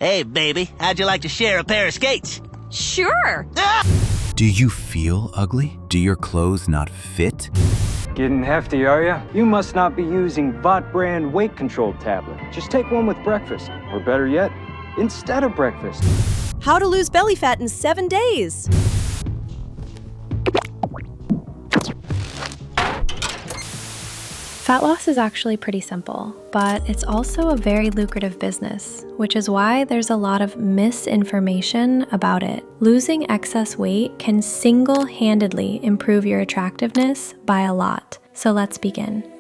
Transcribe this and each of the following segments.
Hey, baby, how'd you like to share a pair of skates? Sure. Do you feel ugly? Do your clothes not fit? Getting hefty, are ya? You must not be using Vought brand weight control tablet. Just take one with breakfast, or better yet, instead of breakfast. How to lose belly fat in 7 days. Fat loss is actually pretty simple, but it's also a very lucrative business, which is why there's a lot of misinformation about it. Losing excess weight can single-handedly improve your attractiveness by a lot. So let's begin.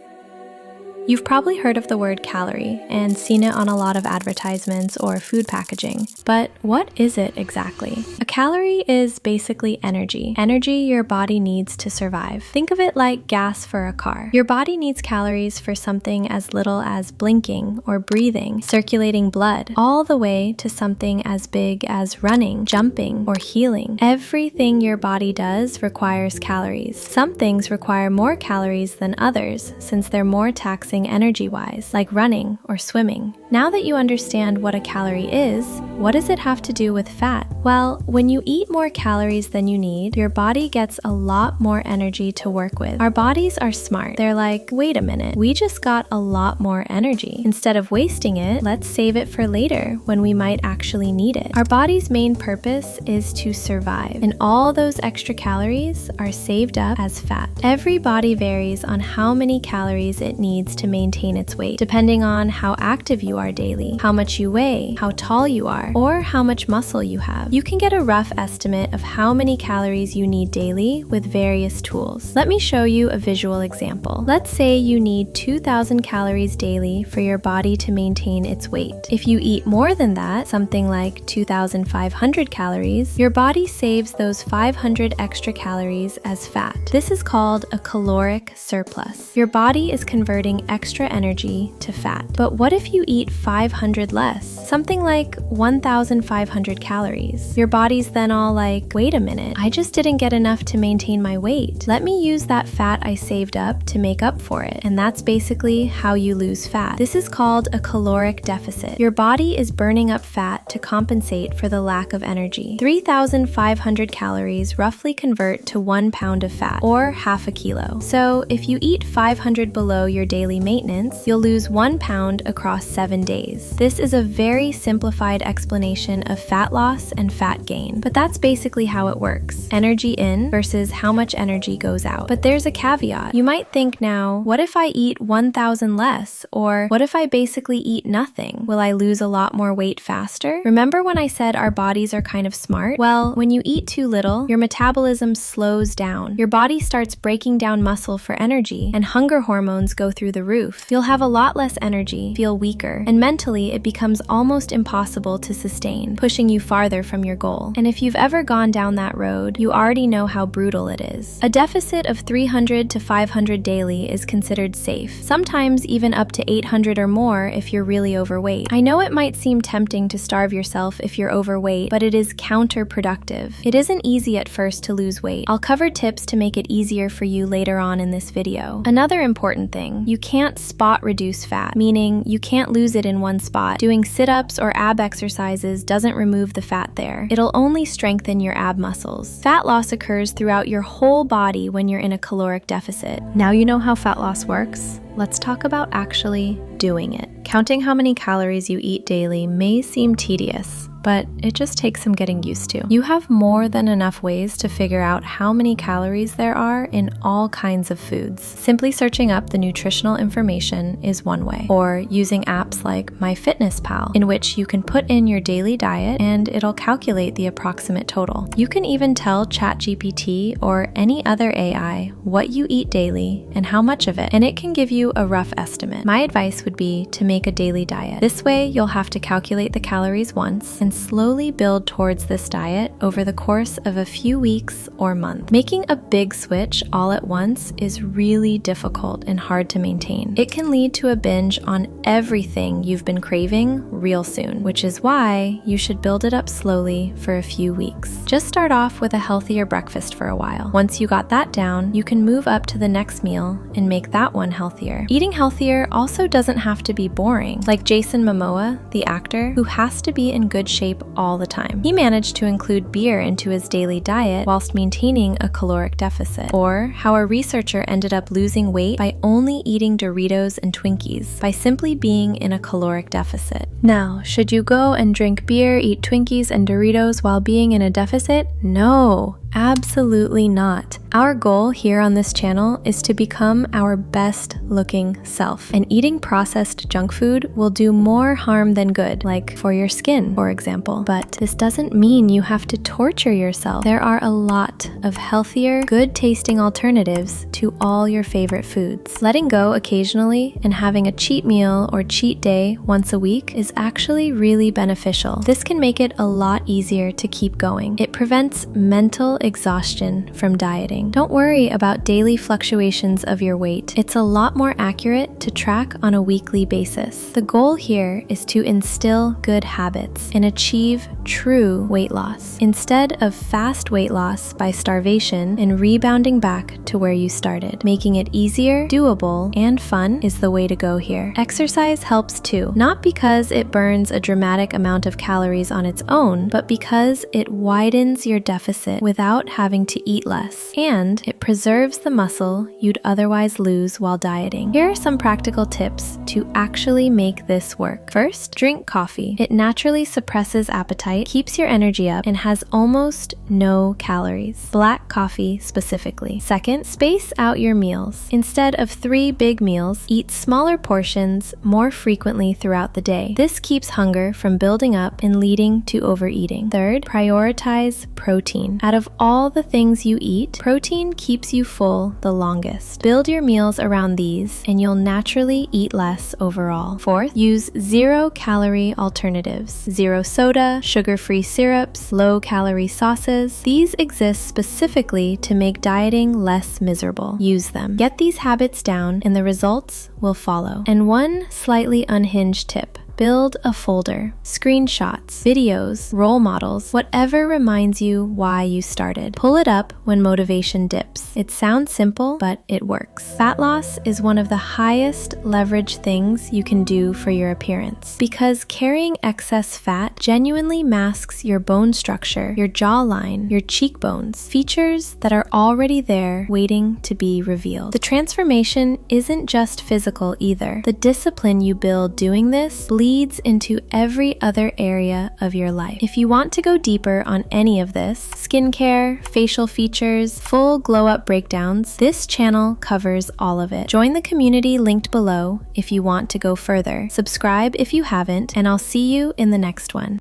You've probably heard of the word calorie and seen it on a lot of advertisements or food packaging, but what is it exactly? A calorie is basically energy your body needs to survive. Think of it like gas for a car. Your body needs calories for something as little as blinking or breathing, circulating blood, all the way to something as big as running, jumping, or healing. Everything your body does requires calories. Some things require more calories than others since they're more taxing energy-wise, like running or swimming. Now that you understand what a calorie is, what does it have to do with fat? Well, when you eat more calories than you need, your body gets a lot more energy to work with. Our bodies are smart. They're like, wait a minute, we just got a lot more energy. Instead of wasting it, let's save it for later when we might actually need it. Our body's main purpose is to survive, and all those extra calories are saved up as fat. Every body varies on how many calories it needs to maintain its weight, depending on how active you are daily, how much you weigh, how tall you are, or how much muscle you have. You can get a rough estimate of how many calories you need daily with various tools. Let me show you a visual example. Let's say you need 2,000 calories daily for your body to maintain its weight. If you eat more than that, something like 2,500 calories, your body saves those 500 extra calories as fat. This is called a caloric surplus. Your body is converting extra energy to fat. But what if you eat 500 less? Something like 1,500 calories. Your body's then all like, wait a minute, I just didn't get enough to maintain my weight. Let me use that fat I saved up to make up for it. And that's basically how you lose fat. This is called a caloric deficit. Your body is burning up fat to compensate for the lack of energy. 3,500 calories roughly convert to 1 pound of fat, or half a kilo. So if you eat 500 below your daily maintenance, you'll lose 1 pound across 7 days. This is a very simplified explanation of fat loss and fat gain, but that's basically how it works. Energy in versus how much energy goes out. But there's a caveat. You might think now, what if I eat 1,000 less? Or what if I basically eat nothing? Will I lose a lot more weight faster? Remember when I said our bodies are kind of smart? Well, when you eat too little, your metabolism slows down. Your body starts breaking down muscle for energy, and hunger hormones go through the roof. You'll have a lot less energy, feel weaker, and mentally it becomes almost impossible to sustain, pushing you farther from your goal. And if you've ever gone down that road, you already know how brutal it is. A deficit of 300 to 500 daily is considered safe, sometimes even up to 800 or more if you're really overweight. I know it might seem tempting to starve yourself if you're overweight, but it is counterproductive. It isn't easy at first to lose weight. I'll cover tips to make it easier for you later on in this video. Another important thing, you can't spot reduce fat, meaning you can't lose it in one spot. Doing sit-ups or ab exercises doesn't remove the fat there. It'll only strengthen your ab muscles. Fat loss occurs throughout your whole body when you're in a caloric deficit. Now you know how fat loss works. Let's talk about actually doing it. Counting how many calories you eat daily may seem tedious, but it just takes some getting used to. You have more than enough ways to figure out how many calories there are in all kinds of foods. Simply searching up the nutritional information is one way, or using apps like MyFitnessPal, in which you can put in your daily diet and it'll calculate the approximate total. You can even tell ChatGPT or any other AI what you eat daily and how much of it, and it can give you a rough estimate. My advice would be to make a daily diet. This way, you'll have to calculate the calories once and slowly build towards this diet over the course of a few weeks or months. Making a big switch all at once is really difficult and hard to maintain. It can lead to a binge on everything you've been craving real soon, which is why you should build it up slowly for a few weeks. Just start off with a healthier breakfast for a while. Once you got that down, you can move up to the next meal and make that one healthier. Eating healthier also doesn't have to be boring. Like Jason Momoa, the actor, who has to be in good shape all the time. He managed to include beer into his daily diet whilst maintaining a caloric deficit. Or how a researcher ended up losing weight by only eating Doritos and Twinkies by simply being in a caloric deficit. Now, should you go and drink beer, eat Twinkies and Doritos while being in a deficit? No. Absolutely not. Our goal here on this channel is to become our best looking self, and eating processed junk food will do more harm than good, like for your skin, for example. But this doesn't mean you have to torture yourself. There are a lot of healthier, good tasting alternatives to all your favorite foods. Letting go occasionally and having a cheat meal or cheat day once a week is actually really beneficial. This can make it a lot easier to keep going. It prevents mental exhaustion from dieting. Don't worry about daily fluctuations of your weight. It's a lot more accurate to track on a weekly basis. The goal here is to instill good habits and achieve true weight loss, instead of fast weight loss by starvation and rebounding back to where you started. Making it easier, doable, and fun is the way to go here. Exercise helps too, not because it burns a dramatic amount of calories on its own, but because it widens your deficit without having to eat less, and it preserves the muscle you'd otherwise lose while dieting. Here are some practical tips to actually make this work. First, drink coffee. It naturally suppresses appetite, keeps your energy up, and has almost no calories. Black coffee specifically. Second, space out your meals. Instead of 3 big meals, eat smaller portions more frequently throughout the day. This keeps hunger from building up and leading to overeating. Third, prioritize protein. Out of all the things you eat, protein keeps you full the longest. Build your meals around these and you'll naturally eat less overall. Fourth, use 0-calorie alternatives. 0 soda, sugar-free syrups, low-calorie sauces. These exist specifically to make dieting less miserable. Use them. Get these habits down and the results will follow. And one slightly unhinged tip. Build a folder. Screenshots, videos, role models, whatever reminds you why you started. Pull it up when motivation dips. It sounds simple, but it works. Fat loss is one of the highest leverage things you can do for your appearance, because carrying excess fat genuinely masks your bone structure, your jawline, your cheekbones, features that are already there waiting to be revealed. The transformation isn't just physical either. The discipline you build doing this bleeds into every other area of your life. If you want to go deeper on any of this, skincare, facial features, full glow up breakdowns, this channel covers all of it. Join the community linked below if you want to go further. Subscribe if you haven't, and I'll see you in the next one.